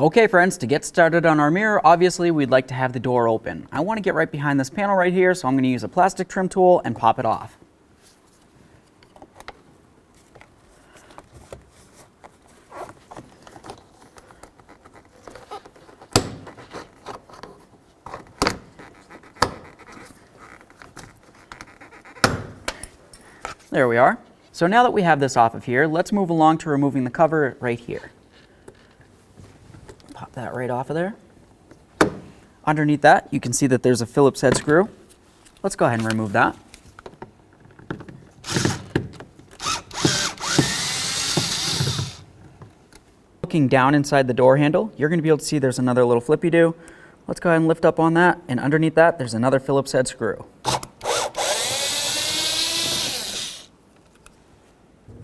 Okay friends, to get started on our mirror, obviously we'd like to have the door open. I want to get right behind this panel right here, so I'm going to use a plastic trim tool and pop it off. There we are. So now that we have this off of here, let's move along to removing the cover right here. Pop that right off of there. Underneath that, you can see that there's a Phillips head screw. Let's go ahead and remove that. Looking down inside the door handle, you're going to be able to see there's another little flippy-do. Let's go ahead and lift up on that, and underneath that, there's another Phillips head screw.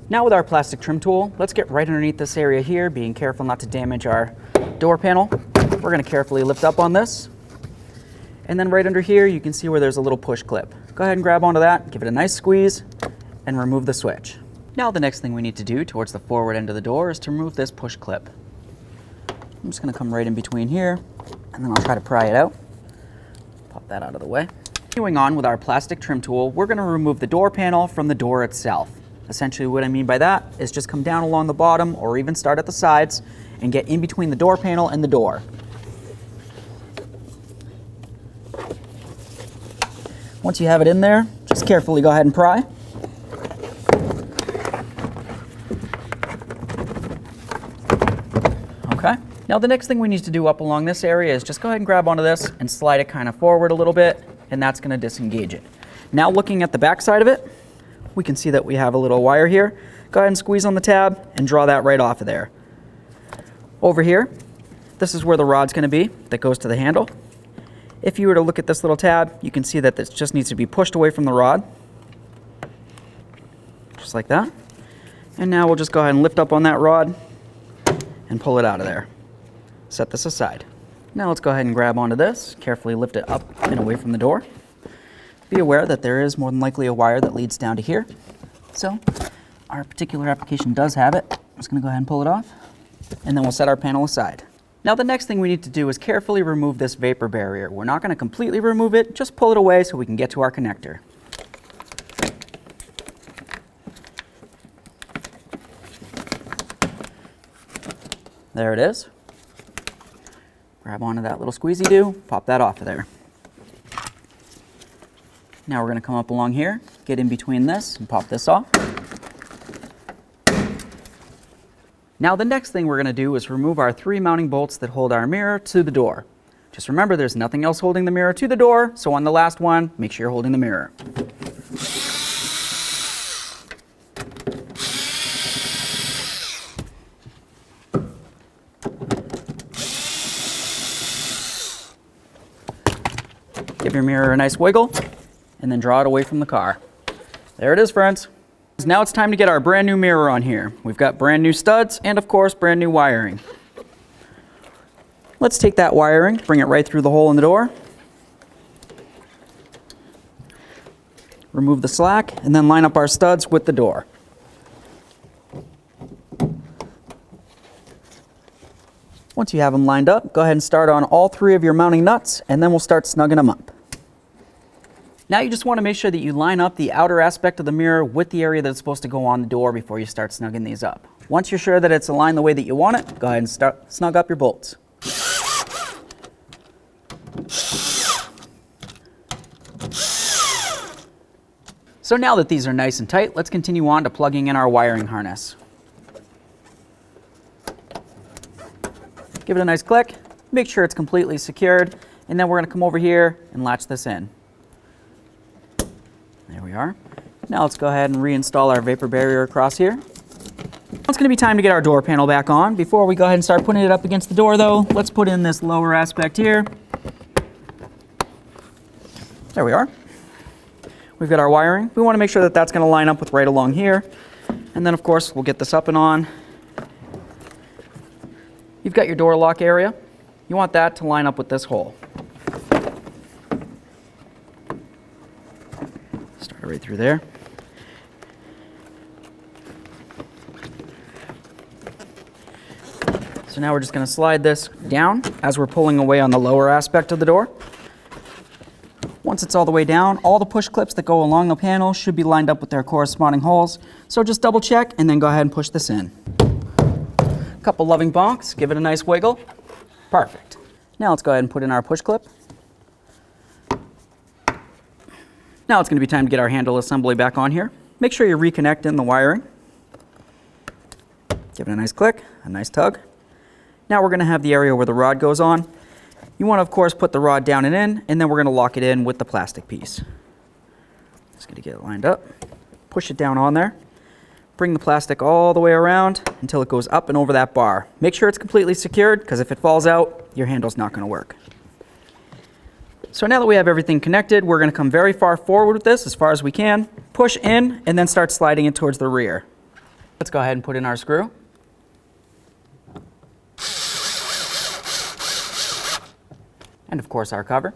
Now with our plastic trim tool, let's get right underneath this area here, being careful not to damage our door panel. We're going to carefully lift up on this. And then right under here, you can see where there's a little push clip. Go ahead and grab onto that, give it a nice squeeze, and remove the switch. Now the next thing we need to do towards the forward end of the door is to remove this push clip. I'm just going to come right in between here, and then I'll try to pry it out. Pop that out of the way. Continuing on with our plastic trim tool, we're going to remove the door panel from the door itself. Essentially what I mean by that is just come down along the bottom or even start at the sides and get in between the door panel and the door. Once you have it in there, just carefully go ahead and pry. Okay. Now the next thing we need to do up along this area is just go ahead and grab onto this and slide it kind of forward a little bit, and that's going to disengage it. Now looking at the back side of it, we can see that we have a little wire here. Go ahead and squeeze on the tab and draw that right off of there. Over here, this is where the rod's going to be that goes to the handle. If you were to look at this little tab, you can see that this just needs to be pushed away from the rod. Just like that. And now we'll just go ahead and lift up on that rod and pull it out of there. Set this aside. Now let's go ahead and grab onto this, carefully lift it up and away from the door. Be aware that there is more than likely a wire that leads down to here. So our particular application does have it. I'm just going to go ahead and pull it off, and then we'll set our panel aside. Now the next thing we need to do is carefully remove this vapor barrier. We're not going to completely remove it, just pull it away so we can get to our connector. There it is. Grab onto that little squeezy-do, pop that off of there. Now we're going to come up along here, get in between this, and pop this off. Now the next thing we're going to do is remove our 3 mounting bolts that hold our mirror to the door. Just remember there's nothing else holding the mirror to the door, so on the last one, make sure you're holding the mirror. Give your mirror a nice wiggle, and then draw it away from the car. There it is, friends. Now it's time to get our brand new mirror on here. We've got brand new studs and of course brand new wiring. Let's take that wiring, bring it right through the hole in the door. Remove the slack and then line up our studs with the door. Once you have them lined up, go ahead and start on all 3 of your mounting nuts, and then we'll start snugging them up. Now you just want to make sure that you line up the outer aspect of the mirror with the area that's supposed to go on the door before you start snugging these up. Once you're sure that it's aligned the way that you want it, go ahead and start snug up your bolts. So now that these are nice and tight, let's continue on to plugging in our wiring harness. Give it a nice click, make sure it's completely secured, and then we're going to come over here and latch this in. There we are. Now let's go ahead and reinstall our vapor barrier across here. It's going to be time to get our door panel back on. Before we go ahead and start putting it up against the door though, let's put in this lower aspect here. There we are. We've got our wiring. We want to make sure that that's going to line up with right along here. And then of course we'll get this up and on. You've got your door lock area. You want that to line up with this hole. Start it right through there. So now we're just going to slide this down as we're pulling away on the lower aspect of the door. Once it's all the way down, all the push clips that go along the panel should be lined up with their corresponding holes. So just double check and then go ahead and push this in. A couple loving bonks, give it a nice wiggle. Perfect. Now let's go ahead and put in our push clip. Now it's going to be time to get our handle assembly back on here. Make sure you reconnect in the wiring. Give it a nice click, a nice tug. Now we're going to have the area where the rod goes on. You want to, of course, put the rod down and in, and then we're going to lock it in with the plastic piece. Just going to get it lined up. Push it down on there. Bring the plastic all the way around until it goes up and over that bar. Make sure it's completely secured, because if it falls out, your handle's not going to work. So now that we have everything connected, we're going to come very far forward with this, as far as we can. Push in, and then start sliding it towards the rear. Let's go ahead and put in our screw. And of course our cover.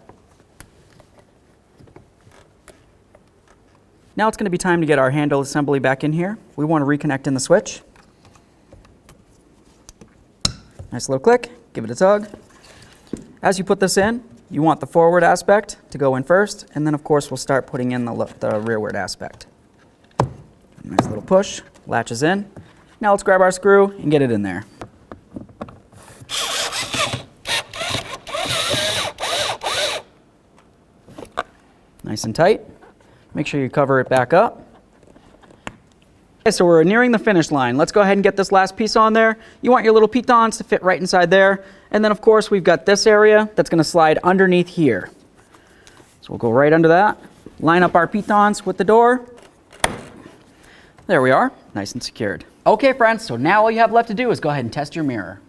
Now it's going to be time to get our handle assembly back in here. We want to reconnect in the switch. Nice little click, give it a tug. As you put this in, you want the forward aspect to go in first, and then of course we'll start putting in the rearward aspect. Nice little push, latches in. Now let's grab our screw and get it in there. Nice and tight. Make sure you cover it back up. Okay, so we're nearing the finish line. Let's go ahead and get this last piece on there. You want your little pitons to fit right inside there. And then of course we've got this area that's going to slide underneath here. So we'll go right under that. Line up our pitons with the door. There we are, nice and secured. Okay friends, so now all you have left to do is go ahead and test your mirror.